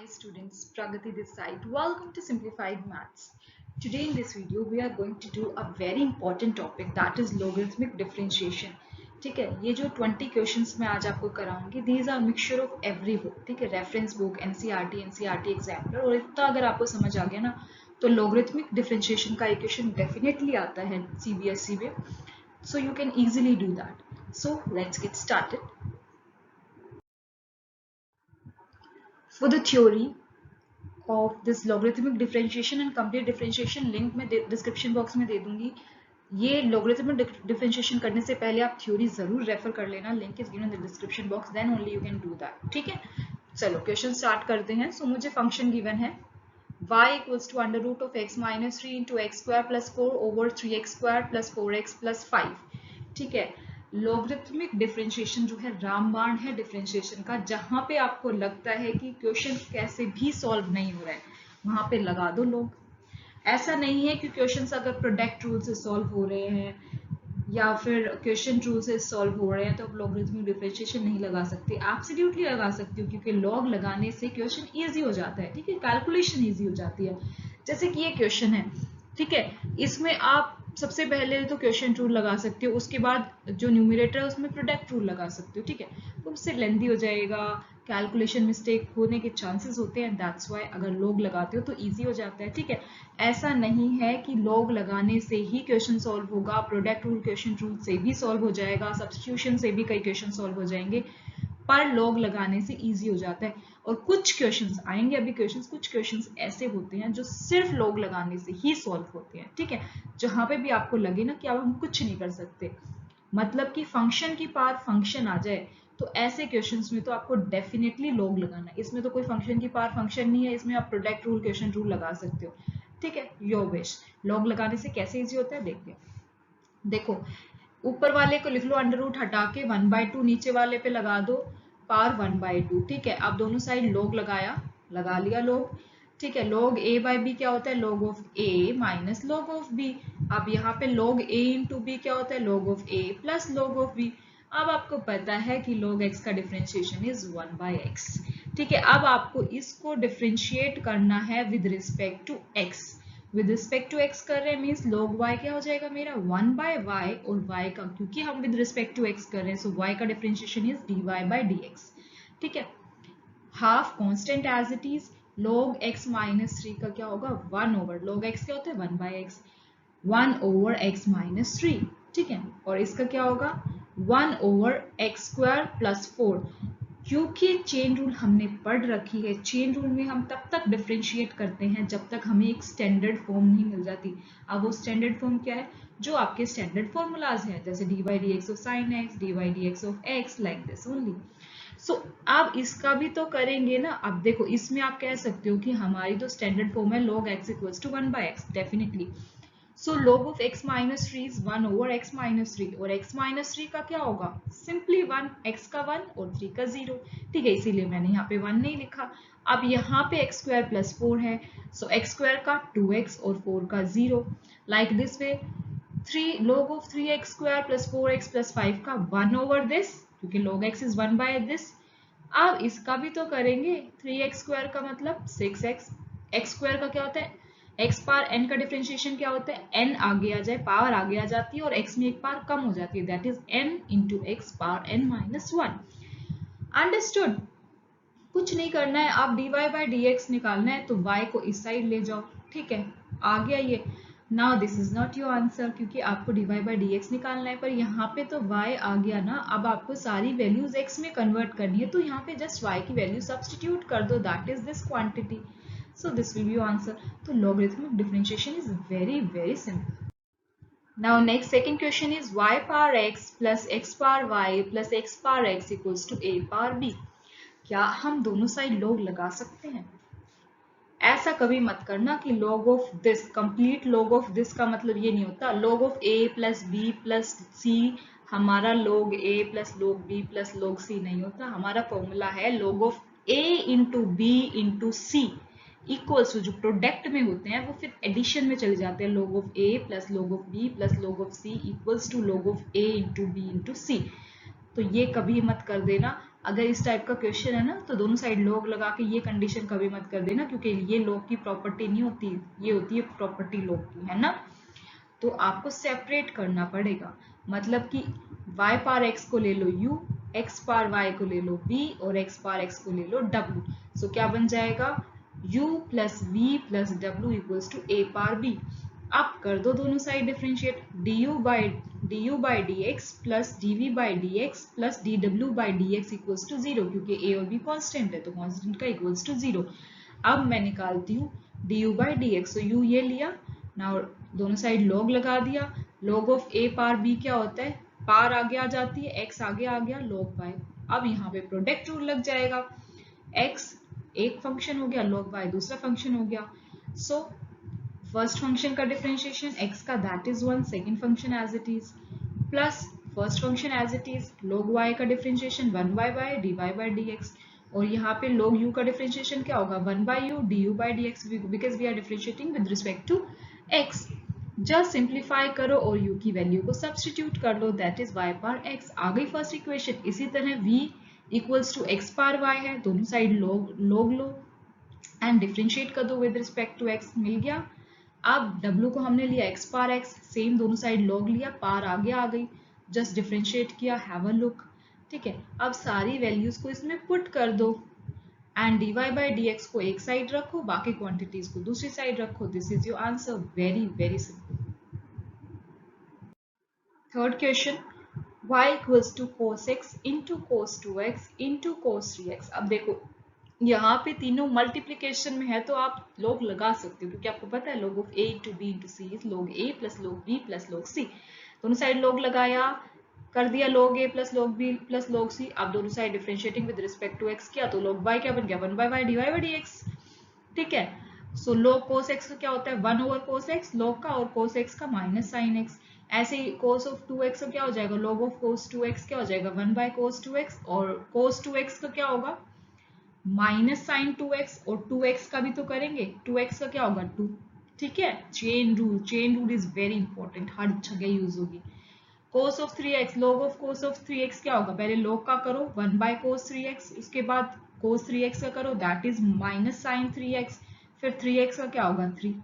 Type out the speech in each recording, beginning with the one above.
Hi students, Pragati this side. Welcome to Simplified Maths. Today in this video we are going to do a very important topic that is logarithmic differentiation. ठीक है, ये जो 20 questions मैं आज आपको कराऊंगी these are mixture of every book. ठीक है, reference book, NCERT exemplar और इतना अगर आपको समझ आ गया ना तो logarithmic differentiation का इक्वेशन डेफिनेटली आता है CBSE में. So you can easily do that. So let's get started. For the theory of this logarithmic differentiation and complete differentiation link मैं डिस्क्रिप्शन बॉक्स में दे दूंगी. ये logarithmic differentiation करने से पहले आप थ्योरी जरूर रेफर कर लेना. Link is given in the description box, then only you can do that. ठीक है, चलो क्वेश्चन स्टार्ट करते हैं. सो मुझे फंक्शन गिवन है y equals to under root of x minus 3 into x square plus 4 over 3x square plus 4x plus 5. ठीक है, logarithmic differentiation जो है रामबाण है डिफरेंशिएशन का. जहां पे आपको लगता है कि क्वेश्चन कैसे भी सॉल्व नहीं हो रहा है वहां पे लगा दो लोग. ऐसा नहीं है कि क्वेश्चंस अगर प्रोडक्ट रूल से सॉल्व हो रहे हैं या फिर क्वेश्चन रूल से सॉल्व हो रहे हैं तो आप लॉगरिथमिक डिफरेंशिएशन नहीं लगा सकते. एब्सोल्युटली लगा सकते हो क्योंकि लॉग लगाने से क्वेश्चन इजी हो जाता है. ठीक है, कैलकुलेशन इजी हो जाती है. जैसे कि ये क्वेश्चन है, ठीक है, इसमें आप सबसे पहले तो क्वेश्चन रूल लगा सकते हो, उसके बाद जो न्यूमरेटर है उसमें प्रोडक्ट रूल लगा सकते हो. ठीक है, तो उससे लेंथी हो जाएगा, कैलकुलेशन मिस्टेक होने के चांसेस होते हैं. दैट्स व्हाई अगर लॉग लगाते हो तो इजी हो जाता है. ठीक है, ऐसा नहीं है कि लॉग लगाने से ही क्वेश्चन सॉल्व होगा. प्रोडक्ट रूल क्वेश्चन रूल से भी सॉल्व हो जाएगा, सब्स्टिट्यूशन से भी कई क्वेश्चन सॉल्व हो जाएंगे, पर लॉग लगाने से इजी हो जाता है. और कुछ क्वेश्चंस आएंगे अभी कुछ क्वेश्चंस ऐसे होते हैं जो सिर्फ लॉग लगाने से ही सॉल्व होते हैं. ठीक है, जहां पे भी आपको लगे ना कि अब हम कुछ नहीं कर सकते, मतलब कि फंक्शन की पार फंक्शन आ जाए, तो ऐसे क्वेश्चंस में तो आपको डेफिनेटली लॉग लगाना है. इसमें तो कोई फंक्शन की पार फंक्शन नहीं है, इसमें आप प्रोडक्ट रूल क्वेश्चन रूल लगा सकते हो. ठीक है, योर विश. लॉग लगाने से कैसे इजी होता है देखते हैं. देखो, ऊपर वाले को लिख लो अंडर रूट हटा के 1/2, नीचे वाले पे लगा दो पावर 1/2. ठीक है, आप दोनों साइड लॉग लगा लिया लॉग. ठीक है, log a बाई बी क्या होता है, log of a minus log of b. अब यहाँ पे log a इंटू बी क्या होता है, log of a plus log of b. अब आपको पता है कि log x का डिफरेंशिएशन इज 1/x. ठीक है, अब आपको इसको डिफरेंशिएट करना है with respect to x. With respect to x कर रहे हैं मीन्स log y क्या हो जाएगा मेरा 1/y, और y का क्योंकि हम विद रिस्पेक्ट टू x कर रहे हैं सो y का डिफरेंशिएशन इज dy/dx. ठीक है, half constant as it is. log x minus 3 का क्या होगा 1 ओवर log x क्या होता है 1/x, 1 ओवर x माइनस 3. ठीक है, और इसका क्या होगा 1 ओवर x स्क्वायर प्लस 4. क्योंकि चेन रूल हमने पढ़ रखी है, चेन रूल में हम तब तक डिफरेंशिएट करते हैं जब तक हमें एक स्टैंडर्ड फॉर्म नहीं मिल जाती. अब वो स्टैंडर्ड फॉर्म क्या है, जो आपके स्टैंडर्ड फॉर्मूलाज हैं, जैसे dy/dx of sin x, dy/dx of x, like this only. So आप इसका भी तो करेंगे ना. अब देखो, इसमें आप कह सकते हो कि हमारी तो स्टैंडर्ड फॉर्म है log x equals to 1/x definitely. So log of x minus 3 is 1 over x minus 3, और x माइनस 3 का क्या होगा सिंपली 1, x का 1 और 3 का 0. ठीक है, इसीलिए मैंने यहाँ पे 1 नहीं लिखा. अब यहाँ पे x स्क्वायर प्लस 4 है, सो x स्क्वायर का 2x और 4 का 0, like this way. 3 log of 3x square plus 4x plus 5 का 1 ओवर दिस, क्योंकि log x इज 1/this. अब इसका भी तो करेंगे. 3x स्क्वायर का मतलब 6x. x स्क्वायर का क्या होता है, x पावर n का डिफरेंशिएशन क्या होता है, n आगे आ जाए पावर आगे आ जाती है और x में एक पावर कम हो जाती है, that is n into x power n minus 1. Understood. कुछ नहीं करना है, आप dy/dx निकालना है तो y को इस साइड ले जाओ. ठीक है, आ गया ये. Now this is not your answer क्योंकि आपको dy/dx निकालना है, पर यहाँ पे तो y आ गया ना. अब आपको सारी वैल्यूज x में कन्वर्ट करनी है, तो यहाँ पे जस्ट y की वैल्यू सब्स्टिट्यूट कर दो, that is this quantity. So this will be your answer. तो logarithmic differentiation is very very simple. Now next second question is y power x plus x power y plus x power x equals to a power b. क्या हम दोनों side log लगा सकते हैं? ऐसा कभी मत करना कि log of this, complete log of this का मतलब ये नहीं होता log of a plus b plus c हमारा log a plus log b plus log c नहीं होता. हमारा फॉर्मूला है log of a into b into c equals to, जो प्रोडक्ट में होते हैं वो फिर एडिशन में चले जाते हैं, log of a plus log of b plus log of c equals to log of a into b into c. तो ये कभी मत कर देना. अगर इस टाइप का क्वेश्चन है ना तो दोनों साइड लॉग लगा के ये कंडीशन कभी मत कर देना, क्योंकि ये लॉग की प्रॉपर्टी नहीं होती, ये होती है प्रॉपर्टी लॉग की, है ना। तो आपको सेपरेट करना पड़ेगा, मतलब कि y पार x को ले लो u, x पार y को ले लो v और x पार x को ले लो w। सो क्या बन जाएगा, u plus v plus w equals to a पार b। आप कर दो दोनों side differentiate, du by d x plus dv by d x plus dw by d x equals to 0, क्योंकि a और b कांस्टेंट है तो कांस्टेंट का इक्वल्स टू 0। अब मैं निकालती हूँ du बाई डी एक्स, तो u ये लिया ना, दोनों साइड लॉग लगा दिया। लॉग ऑफ a पार b क्या होता है, पार आगे आ जाती है, x आगे आ गया, log y। अब यहाँ पे प्रोडक्ट रूल लग जाएगा, x एक फंक्शन हो गया, log y दूसरा फंक्शन हो गया। सो फर्स्ट फंक्शन का डिफरेंशिएशन x का that is 1, second function as it is, plus first function as it is, log y का differentiation 1 by dy by dx, और यहाँ पे log u का डिफरेंशिएशन क्या होगा, 1 by u du by dx, because we are differentiating with respect to x। Just simplify करो और u की वैल्यू को सब्सटीट्यूट कर लो, that is y par x। आ गई फर्स्ट इक्वेशन। इसी तरह v equals to x par y है, दोनों साइड log लो एंड डिफरेंशिएट कर दो विद रिस्पेक्ट टू x, मिल गया। अब w को हमने लिया x पार x, सेम दोनों साइड log लिया, पार आगे आ गई, जस्ट डिफरेंशिएट किया, हैव अ लुक। ठीक है, अब सारी वैल्यूज को इसमें पुट कर दो एंड dy बाई dx को एक साइड रखो, बाकी क्वांटिटीज को दूसरी साइड रखो। This is your answer, very very simple. Third question, y equals to cos x into cos 2x into cos 3x। अब देखो यहाँ पे तीनों मल्टीप्लीकेशन में है तो आप लोग लगा सकते हो, क्योंकि आपको पता है log of a into b into c is log a plus log b plus log c। दोनों साइड log लगाया, कर दिया log a plus log b plus log c। अब दोनों side differentiating with respect to x किया तो log y क्या बन गया, 1 बाय dy बाई dx। ठीक है, सो log cos x का क्या होता है, 1 ओवर cos x log का, और cos x का माइनस साइन x। ऐसे ही cos ऑफ 2x का क्या हो जाएगा, log ऑफ cos 2x क्या हो जाएगा, 1 बाय cos 2x, और cos 2x का क्या होगा, माइनस साइन 2x, और 2x का भी तो करेंगे, 2x का क्या होगा 2। ठीक है, chain rule is very important, हर जगह यूज होगी। cos of 3x, log of cos of 3x क्या होगा, पहले log का करो 1 बाय cos 3x, उसके बाद cos 3x का करो that is minus sign 3x, फिर 3x का क्या होगा 3,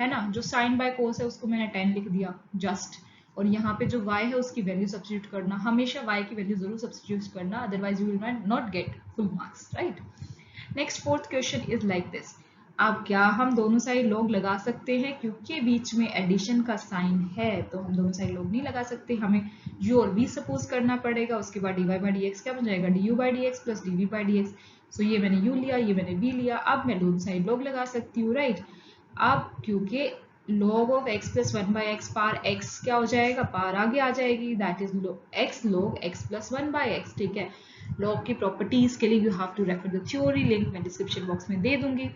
है ना। जो साइन बाय कोस है उसको मैंने 10 लिख दिया जस्ट, और यहाँ पे जो y है उसकी वैल्यू सब्स्टिट्यूट करना, हमेशा y की वैल्यू जरूर सब्स्टिट्यूट करना, otherwise you will not get full marks, right. Next fourth question is like this. अब क्या हम दोनों साइड log लगा सकते हैं, क्योंकि बीच में एडिशन का साइन है तो हम दोनों साइड log नहीं लगा सकते, हमें u और v सपोज करना पड़ेगा। उसके बाद dy बाई dx क्या बन जाएगा, du by dx plus dv by dx। सो ये मैंने u लिया, ये मैंने v लिया, अब मैं दोनों साइड log लगा सकती हूँ, राइट। अब क्योंकि log of x plus 1 by x पार x क्या हो जाएगा, पार आगे आ जाएगी, that is x log x plus 1 by x. ठीक है, log की प्रॉपर्टीज के लिए you have to refer the theory, link मैं डिस्क्रिप्शन बॉक्स में दे दूंगी।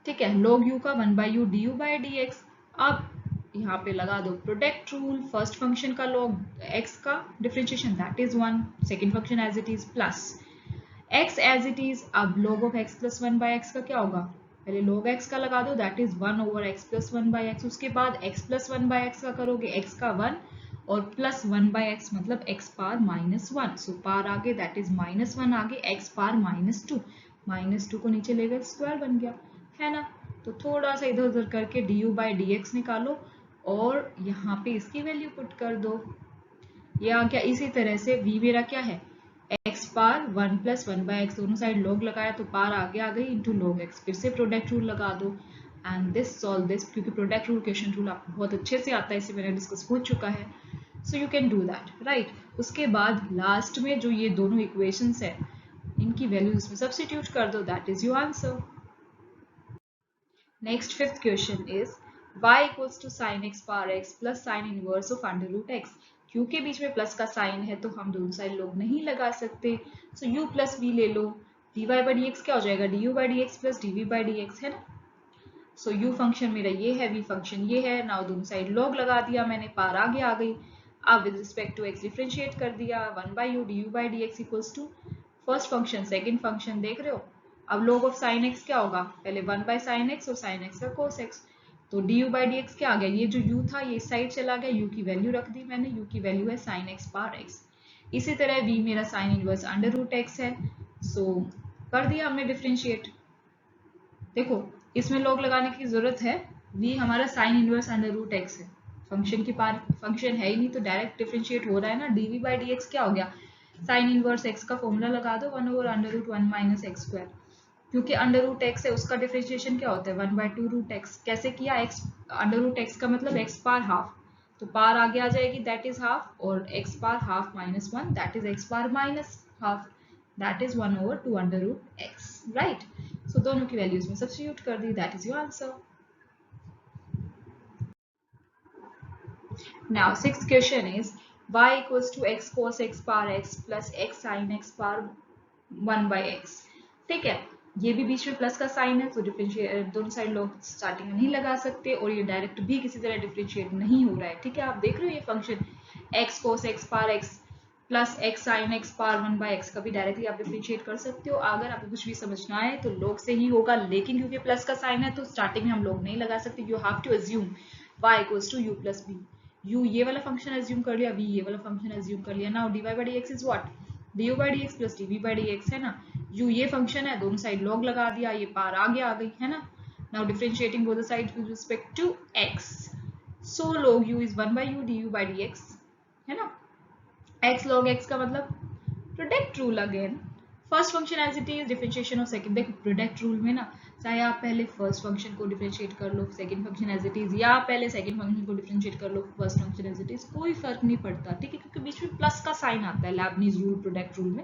ठीक है, log u का 1 by u d u by d x. अब यहाँ पे लगा दो प्रोडक्ट रूल, फर्स्ट फंक्शन का log x का differentiation that is 1, second function as it is plus x as it is. अब log of x plus 1 by x का क्या होगा, पहले log x का लगा दो that is 1 over x plus 1 by x, उसके बाद x प्लस 1 बाई एक्स का करोगे, x का 1 और प्लस 1 बाई एक्स मतलब x पार माइनस 1। सो पार आगे दैट इज माइनस 1 आगे, x पार माइनस 2, माइनस 2 को नीचे लेकर स्क्वायर बन गया, है ना। तो थोड़ा सा इधर उधर करके du बाई डी एक्स निकालो और यहाँ पे इसकी वैल्यू पुट कर दो। ये आ गया। इसी तरह से v मेरा क्या है, x पार 1 प्लस 1 बाई एक्स, दोनों साइड log लगाया तो पार आगे आ गई इंटू log x। फिर से प्रोडक्ट रूल लगा दो एंड दिस सॉल्व दिस, क्योंकि प्रोडक्ट रूल क्वेश्चन रूल आपको बहुत अच्छे से आता है, इसे मैंने डिस्कस हो चुका है, so you can do that, right. उसके बाद लास्ट में जो ये दोनों इक्वेशंस है इनकी वैल्यूज में सब्स्टिट्यूट कर दो, that is your answer. Next fifth question is y equals to sine x power x plus sine inverse of under root x। क्योंकि बीच में प्लस का साइन है तो हम दोनों साइड log नहीं लगा सकते, सो u प्लस v ले लो, dy बाई डी एक्स क्या हो जाएगा, du by d x plus dv by d x, है ना। सो u फंक्शन मेरा ये है, v फंक्शन ये है। नाउ दोनों साइड log लगा दिया मैंने, पार आगे आ गई। अब with respect to x differentiate कर दिया, 1 by u du by d x equals to first function second function, देख रहे हो। अब log ऑफ साइन x क्या होगा, पहले 1 बाई साइन x और साइन x का cos x, तो du बाई डी एक्स क्या आ गया, ये जो u था ये इस साइड चला गया, u की वैल्यू रख दी मैंने, u की वैल्यू है साइन x पार x। इसी तरह v मेरा sine inverse under root x है। सो कर दिया हमने डिफरेंशिएट। देखो इसमें लॉग लगाने की जरूरत है, v हमारा sine inverse under root x है, फंक्शन की पार फंक्शन है ही नहीं तो डायरेक्ट डिफरेंशिएट हो रहा है ना। dv बाई डी एक्स क्या हो गया, साइन इनवर्स एक्स का फॉर्मूला लगा दो 1 over under root 1 minus x square, क्योंकि अंडर रूट एक्स है उसका डिफरेंशिएशन क्या होता है 1 बाई 2 रूट एक्स। कैसे किया, एक्स अंडर रूट एक्स का मतलब एक्स पार हाफ, तो पार आगे आ जाएगी दैट इज हाफ, और x power half minus 1 that is x power minus half, that is 1 over 2 under root x, right. So दोनों की वैल्यूज में सब्स्टिट्यूट कर दी, that is your answer. Now sixth question is y equals to x cos x power x plus x sin x power 1 by x। ठीक है, ये भी बीच में प्लस का साइन है तो डिफरेंशिएट दोनों साइड लोग स्टार्टिंग में नहीं लगा सकते, और ये डायरेक्ट भी किसी तरह डिफरेंशिएट नहीं हो रहा है। ठीक है, आप देख रहे हो ये function x cos x power x plus x sin x power 1 by x का भी डायरेक्टली आप डिफरेंशिएट कर सकते हो। अगर आपको कुछ भी समझना है तो लोग से ही होगा, लेकिन क्योंकि प्लस का साइन है तो स्टार्टिंग में हम लोग नहीं लगा सकते। You have to assume y equals to u plus b। u ये वाला फंक्शन एज्यूम कर लिया, v ये वाला फंक्शन एज्यूम कर लिया। Now dy by dx is what, du by dx plus dv by dx है ना। u ये फंक्शन है, दोनों साइड लॉग लगा दिया, ये पार आगे आ गई है ना। Now differentiating both the sides with respect to x, so log u is 1 by u du by dx है ना। x log x का मतलब product rule again, first function as it is, differentiation of second. देखो product rule में ना चाहे आप पहले फर्स्ट फंक्शन को डिफरेंशिएट कर लो second function as it is, या पहले सेकंड फंक्शन को डिफरेंशिएट कर लो first function as it is, कोई फर्क नहीं पड़ता। ठीक है, क्योंकि बीच में प्लस का साइन आता है लेबनीज रूल प्रोडक्ट रूल में।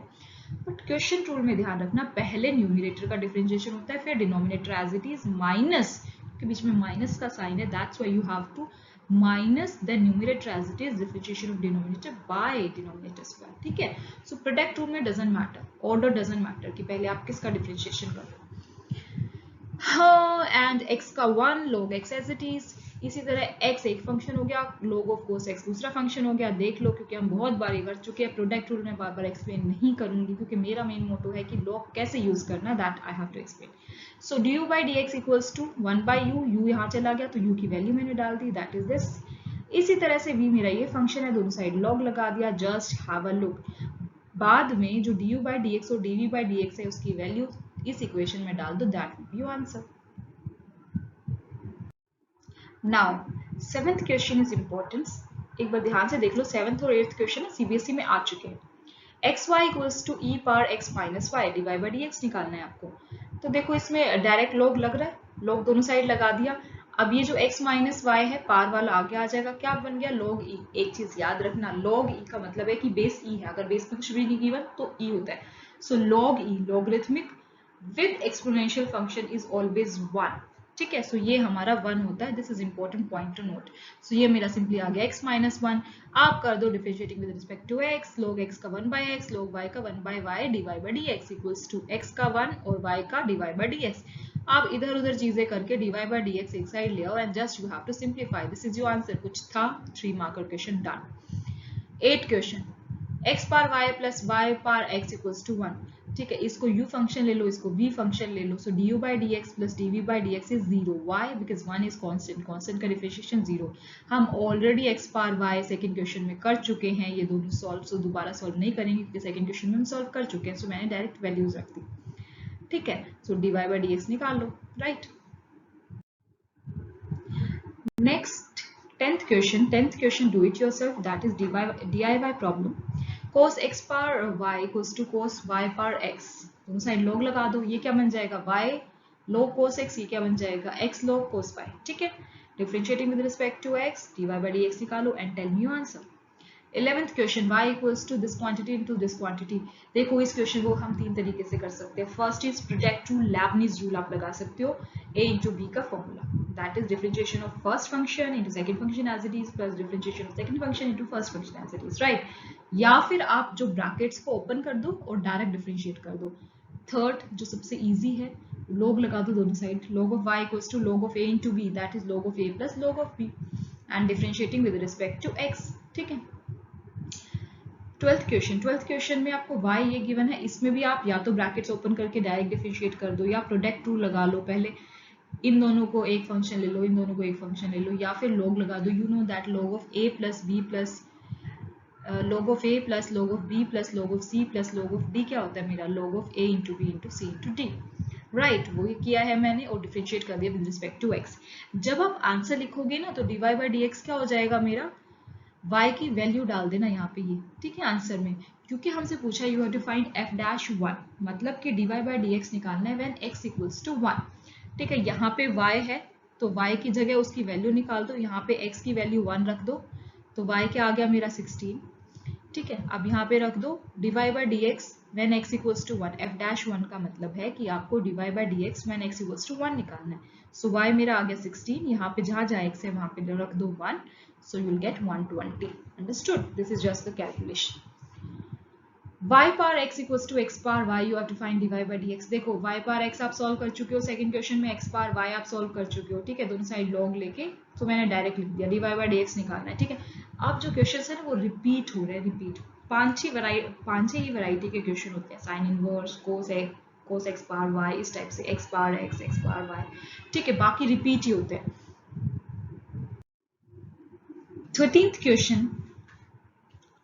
बट क्वेश्चन रूल में ध्यान रखना पहले न्यूमरेटर का डिफरेंशिएशन होता है फिर denominator as it is minus के बीच में माइनस का साइन है, that's why you have to minus the numerator as it is differentiation of denominator by denominator square. ठीक है, सो प्रोडक्ट रूल में doesn't matter, order doesn't matter कि पहले आप किसका डिफरेंशिएशन कर रहे हो। हाँ, एंड x का 1 log x as it is. इसी तरह x एक फंक्शन हो गया, log ऑफ cos x दूसरा फंक्शन हो गया। देख लो क्योंकि हम बहुत बार ये कर चुके हैं, प्रोडक्ट रूल में बार बार एक्सप्लेन नहीं करूंगी क्योंकि मेरा मेन मोटो है कि log कैसे यूज करना, that I have to explain. So du by dx equals to 1 by u, u यहाँ चला गया तो u की वैल्यू मैंने डाल दी, दैट इज दिस। इसी तरह से v मेरा ये फंक्शन है, दोनों साइड log लगा दिया, जस्ट हैव अ लुक। बाद में जो du by dx और dv by dx है उसकी वैल्यू इस इक्वेशन में डाल दो, that will be your answer. Now seventh question is important, एक बार ध्यान से देख लो। सेवेंथ और एट्थ क्वेश्चन सीबीएसई में आ चुके हैं। X y equals to e power x minus y d y by d x निकालना है आपको। तो देखो इसमें डायरेक्ट लॉग लग रहा है, लॉग दोनों साइड लगा दिया। अब ये जो x माइनस वाई है पार वाला आगे आ जाएगा, क्या बन गया लॉग ई। एक चीज याद रखना, लॉग ई का मतलब है कि बेस ई है, अगर बेस पे कुछ भी नहीं गिवन तो ई होता है। So log e logarithmic with exponential function is always 1। ठीक है, सो ये हमारा 1 होता है, this is important point to note. So ये मेरा सिंपली आ गया x माइनस 1। आप कर दो differentiating with respect to x, log x का 1 बाय x log y का 1 by y dy by dx equals to x का 1 और y का dy बाय dx। आप इधर उधर चीजें करके dy बाय dx एक साइड ले आओ and just you have to simplify, this is your answer. कुछ था 3 marker question done. 8 question, x par y plus y par x equals to 1। ठीक है, इसको u फंक्शन ले लो, इसको v फंक्शन ले लो। सो du by dx plus dv by dx is 0। why? Because 1 is constant, constant का differentiation 0। हम already x पार y second question में कर चुके हैं, ये दोनों सॉल्व, सो दोबारा सॉल्व नहीं करेंगे क्योंकि सेकंड क्वेश्चन में हम सॉल्व कर चुके हैं। सो मैंने डायरेक्ट वैल्यूज रख दी। ठीक है, सो dy by dx निकाल लो, right. Next 10th question do it yourself, that is DIY problem. cos x power y equals to cos y power x, दोनों साइड log लगा दो। ये क्या बन जाएगा y log cos x, ये क्या बन जाएगा x log cos y। ठीक है, differentiating with respect to x dy by dx निकालो and tell me your answer. 11th question, y equals to this quantity into this quantity. देखो इस question को हम 3 तरीके से कर सकते हैं। First is product rule, Leibniz rule आप लगा सकते हो, a इंटू b का formula, that is differentiation of first function into second function as it is plus differentiation of second function into first function as it is, right. या फिर आप जो brackets को ओपन कर दो और डायरेक्ट डिफरेंशिएट कर दो। थर्ड जो सबसे इजी है, log लगा दो दोनों side, log of y equals to log of a into b, that is log of a plus log of b and differentiating with respect to x। ठीक है, 12th क्वेश्चन में आपको y ये given है, इसमें भी आप या तो ब्रैकेट्स ओपन करके डायरेक्ट डिफरेंशिएट कर दो या प्रोडक्ट रूल लगा लो। पहले इन दोनों को एक फंक्शन ले लो, इन दोनों को एक फंक्शन ले लो, या फिर log लगा दो। You know that log of a plus b plus log of a plus log of b plus log of c plus log of d क्या होता है मेरा log of a into b into c into d, right, वो ही किया है मैंने और डिफरेंशिएट कर दिया विद रिस्पेक्ट टू x। जब आप आंसर लिखोगे ना तो dy बाई डी एक्स क्या हो जाएगा मेरा, y की वैल्यू डाल देना यहाँ पे ये, ठीक है, आंसर में, क्योंकि हमसे पूछा you have to find f dash 1, मतलब कि dy बाई डी एक्स निकालना है व्हेन x इक्वल्स टू 1, ठीक है। यहाँ पे y है तो y की जगह उसकी वैल्यू निकाल दो, यहाँ पे x की वैल्यू 1 रख दो, तो y क्या आ गया मेरा 16, ठीक है। अब यहाँ पे रख दो dy by d x when x equals to 1, f dash 1 का मतलब है कि आपको dy by d x when x equals to 1 निकालना है। सो y मेरा आ गया 16, यहाँ पे जहाँ जहाँ x है वहाँ पे रख दो 1, so you will get 120, understood? This is just the calculation. y power x equals to x power y, you have to find dy by dx। देखो y power x आप सॉल्व कर चुके हो सेकंड क्वेश्चन में, x power y आप solve कर चुके हो, ठीक है, दोनों साइड log लेके, तो मैंने डायरेक्ट लिख दिया dy by dx निकालना है, ठीक है। अब जो क्वेश्चंस है ना वो रिपीट हो रहे हैं, रिपीट, पांच छह ही वैरायटी के क्वेश्चन होते हैं, sine inverse, cos x power y, इस टाइप से x power y, ठीक है, बाकी रिपीट ही होते हैं। 13th question,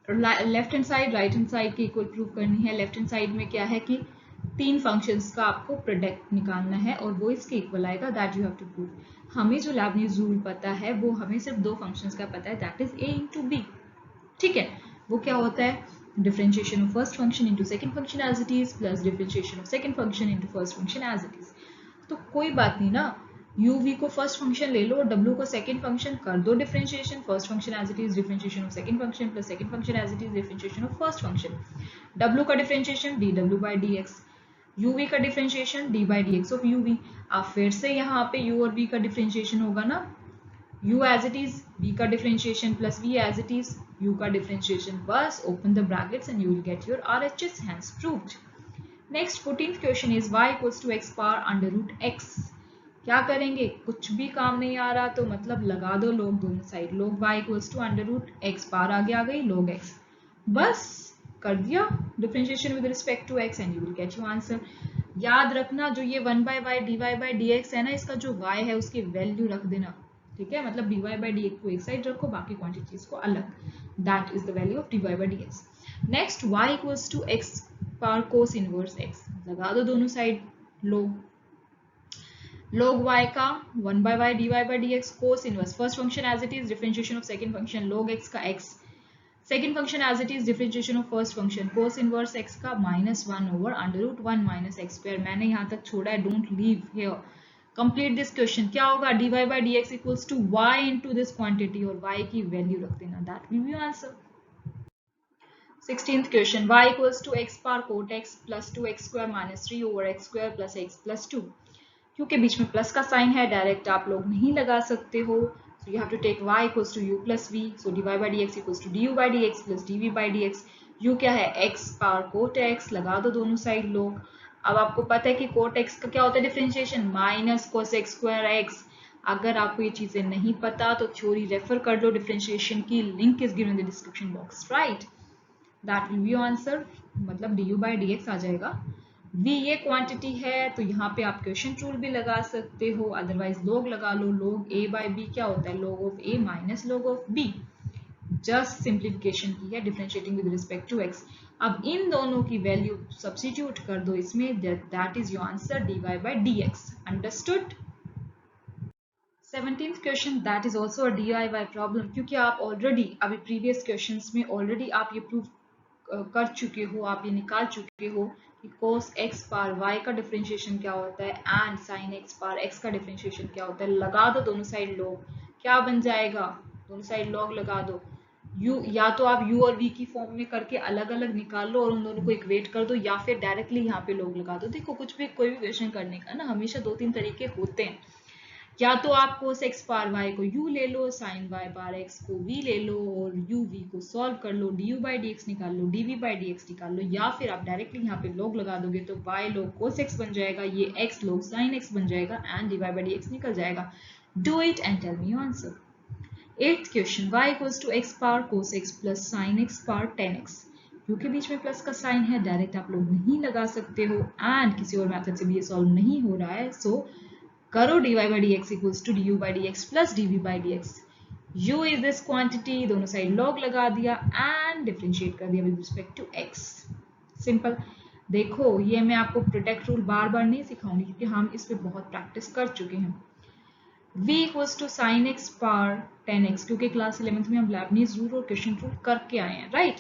left hand side right hand side की इक्वल प्रूव करनी है। लेफ्ट हैंड साइड में क्या है कि तीन फंक्शंस का आपको प्रोडक्ट निकालना है और वो इसके इक्वल आएगा, that you have to prove. हमें जो लेबनीज़ रूल पता है वो हमें सिर्फ दो फंक्शंस का पता है, that is a into b, ठीक है। वो क्या होता है, differentiation of first function into second function as it is plus differentiation of second function into first function as it is. तो कोई बात नहीं ना, uv को फर्स्ट फंक्शन ले लो और w को सेकंड फंक्शन कर दो differentiation, first function as it is differentiation of second function plus second function as it is differentiation of first function, w का differentiation dw by dx, uv का differentiation d by dx of uv। अब फिर से यहाँ पे u और v का differentiation होगा ना, u as it is, v का differentiation plus v as it is, u का डिफरेंशिएशन, बस open the brackets and you will get your RHS, hence proved. Next 14th question is y equals to x power under root x। क्या करेंगे, कुछ भी काम नहीं आ रहा तो मतलब लगा दो लोग दोनों side, log y equals to under root x power आगे आ गई लोग x, बस कर दिया differentiation with respect to x and you will get your answer. याद रखना जो ये 1 by y dy by dx है ना, इसका जो y है उसकी वैल्यू रख देना, ठीक है, मतलब dy बाय dx को एक साइड रखो, बाकी क्वांटिटीज को अलग, that is the value of dy by dx। Next y equals to x power cos inverse x, लगा दो दोनों साइड log y का 1 by y dy by dx cos inverse, first function as it is differentiation of second function log x का x, second function as it is differentiation of first function cos inverse x का -1 over under root 1 minus x square. मैंने यहाँ तक छोड़ा है, don't leave here, complete this question. क्या होगा, dy by dx equals to y into this quantity और y की वैल्यू रख देना, that will B answer. 16th question, y equals to x power cot x plus 2x square minus 3 over x square plus x plus 2। क्योंकि बीच में plus का sign है, direct आप लोग नहीं लगा सकते हो, so you have to take y equals to u plus v, so dy by dx equals to du by dx plus dv by dx। u क्या है, x पावर कोट x, लगा दो दोनों साइड लोग। अब आपको पता है कि कोट x का क्या होता है differentiation, minus cos x square x। अगर आपको ये चीजें नहीं पता तो थ्योरी रेफर कर लो, डिफरेंशिएशन की link is given in the description box, right, that will B answer, मतलब du by dx आ जाएगा। v ये क्वांटिटी है तो यहाँ पे आप क्वेश्चन रूल भी लगा सकते हो, अदरवाइज लोग लगा लो, लोग a बाई बी क्या होता है, log of a minus log of b, just simplification की है, differentiating with respect to x। अब इन दोनों की वैल्यू सब्स्टिट्यूट कर दो इसमें, that is your answer dy by dx, understood. 17th question, that is also a DIY problem, क्योंकि आप ऑलरेडी अभी प्रीवियस क्वेश्चंस में ऑलरेडी आप ये प्रूव कर चुके हो, आप ये निकाल चुके हो कि cos x पावर y का डिफरेंशिएशन क्या होता है and sin x power x का डिफरेंशिएशन क्या होता है। लगा दो दोनों साइड लॉग, क्या बन जाएगा, दोनों साइड लॉग लगा दो, u या तो आप u और v की फॉर्म में करके अलग अलग निकाल लो और उन दोनों को इक्वेट कर दो, या फिर डायरेक्टली यहाँ पे लॉग लगा दो। देखो कुछ भी कोई भी क्वेश्चन करने का ना हमेशा दो तीन तरीके होते हैं, या तो आप cos x पावर y को u ले लो, sin y पावर x को v ले लो और u v को सॉल्व कर लो, du by dx निकाल लो, dv by dx निकाल लो, या फिर आप डायरेक्टली यहाँ पे log लगा दोगे तो y log cos x बन जाएगा, ये x log sin x बन जाएगा एंड dy by dx निकल जाएगा। Do it and tell me answer. 8th question, y equals to x power cos x plus sin x power 10x, क्योंकि बीच में plus का साइन है डायरेक्ट आप लोग नहीं लगा सकते हो एंड किसी और मेथड से भी ये सॉल्व नहीं हो रहा है, सो करो dy by dx equals to du by dx plus dv by dx। u is this quantity, दोनों साइड log लगा दिया एंड डिफरेंशिएट कर दिया with respect to x। Simple. देखो ये मैं आपको प्रोटेक्ट रूल बार बार नहीं सिखाऊंगी क्योंकि हम इस पे बहुत प्रैक्टिस कर चुके हैं। v equals to sine x power 10x, क्योंकि क्लास 11th में हम लेबनीज रूल और क्वेश्चन रूल करके आए हैं, राइट।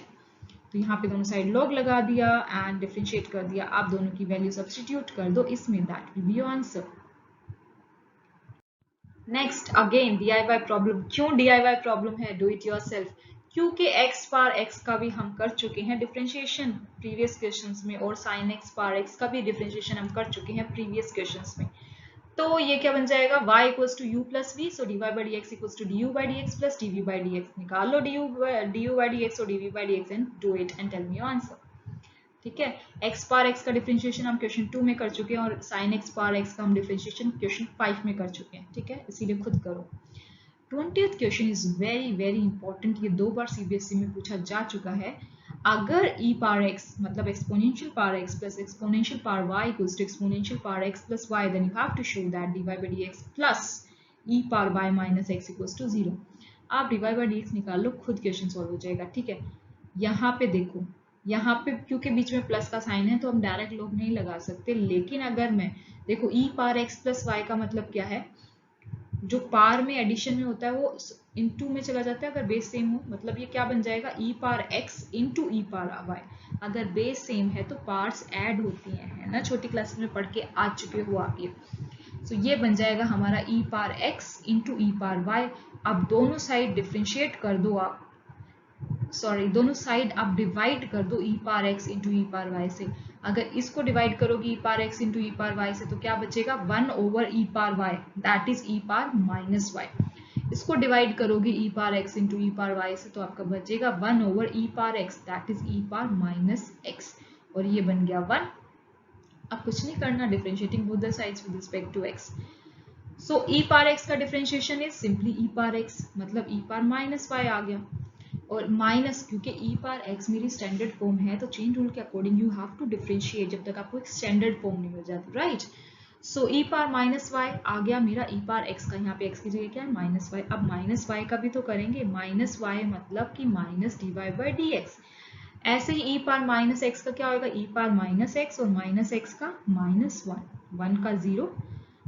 तो यहाँ पे दोनों साइड log लगा दिया एंड डिफरेंशिएट कर दिया। आप दोनों की वैल्यू सब्स्टिट्यूट कर दो इसमें, that will be your answer. Next again DIY problem. क्यों DIY प्रॉब्लम है, डू इट योरसेल्फ, क्योंकि x पावर x का भी हम कर चुके हैं डिफरेंशिएशन प्रीवियस क्वेश्चंस में, और sin x पावर x का भी डिफरेंशिएशन हम कर चुके हैं प्रीवियस क्वेश्चंस में। तो ये क्या बन जाएगा, y equals to u plus v, so dy by d x equals to du by d x plus dv by d x. निकाल लो du बाई डी एक्स और dv by d x and do it and tell me your answer. ठीक है, x power x का differentiation हम question 2 में कर चुके हैं और sin x पावर x का हम डिफरेंशिएशन क्वेश्चन 5 में कर चुके हैं। ठीक है, इसीलिए खुद करो। 20th question is very very important, ये 2 बार CBSE में पूछा जा चुका है। अगर e पावर x मतलब exponential power x plus exponential power y equals to exponential power x plus y, then you have to show that dy by dx plus e power y minus x equals to 0। आप dy by dx निकाल लो, खुद question solve हो जाएगा। ठीक है, यहाँ पे देखो, यहाँ पे क्योंकि बीच में प्लस का साइन है तो हम डायरेक्ट लॉग नहीं लगा सकते, लेकिन अगर मैं देखो e power x plus y का मतलब क्या है, जो पार में एडिशन में होता है वो इनटू में चला जाता है अगर बेस सेम हो। मतलब ये क्या बन जाएगा, e पावर x इंटू ई पावर y। अगर बेस सेम है तो पार्ट्स ऐड होती हैं, है ना, छोटी क्लास में पढ़ के आ चुके हो आप ये। तो ये बन जाएगा हमारा e पावर x इंटू ई पावर y। अब दोनों साइड डिफ्रेंशिएट कर दो आप, सॉरी दोनों साइड आप डिवाइड कर दो e पावर x इंटू ई पावर y से। अगर इसको डिवाइड करोगे e पावर x इंटू ई पावर y से तो क्या बचेगा, 1 over e power y, that is e power minus y। इसको डिवाइड करोगे e पावर x इंटू ई पावर y से तो आपका बचेगा 1 over e power x, that is e power minus x, और ये बन गया 1। अब कुछ नहीं करना, differentiating both the sides with respect to x। So e power x का differentiation is simply e power x, मतलब e पावर माइनस y आ गया। और माइनस, क्योंकि e पावर x मेरी स्टैंडर्ड फॉर्म है तो चेन रूल के according you have to differentiate जब तक आपको एक स्टैंडर्ड फॉर्म नहीं हो जाती, right. So e power minus y आ गया मेरा e पावर x का, यहाँ पे x की जगह क्या है माइनस y। अब माइनस y का भी तो करेंगे, माइनस y मतलब कि minus dy by d x. ऐसे ही e पावर माइनस x का क्या होगा, e पावर माइनस x और माइनस x का माइनस 1 का 0।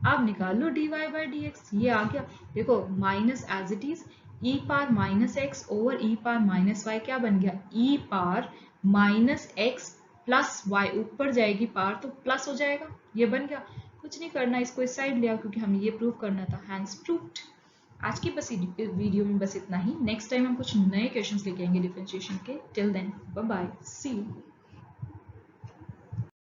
अब निकाल लो dy बाई डी एक्स, ये आ गया। देखो minus as it is e power minus x over e power minus y क्या बन गया, e power minus x plus y, ऊपर जाएगी पावर तो प्लस हो जाएगा, ये बन गया। कुछ नहीं करना, इसको इस साइड ले आओ क्योंकि हमें ये प्रूव करना था, हैंड्स प्रूव्ड। आज की बस वीडियो में बस इतना ही। नेक्स्ट टाइम हम कुछ नए क्वेश्चंस लेके आएंगे डिफरेंशिएशन के। Till then bye bye, see you.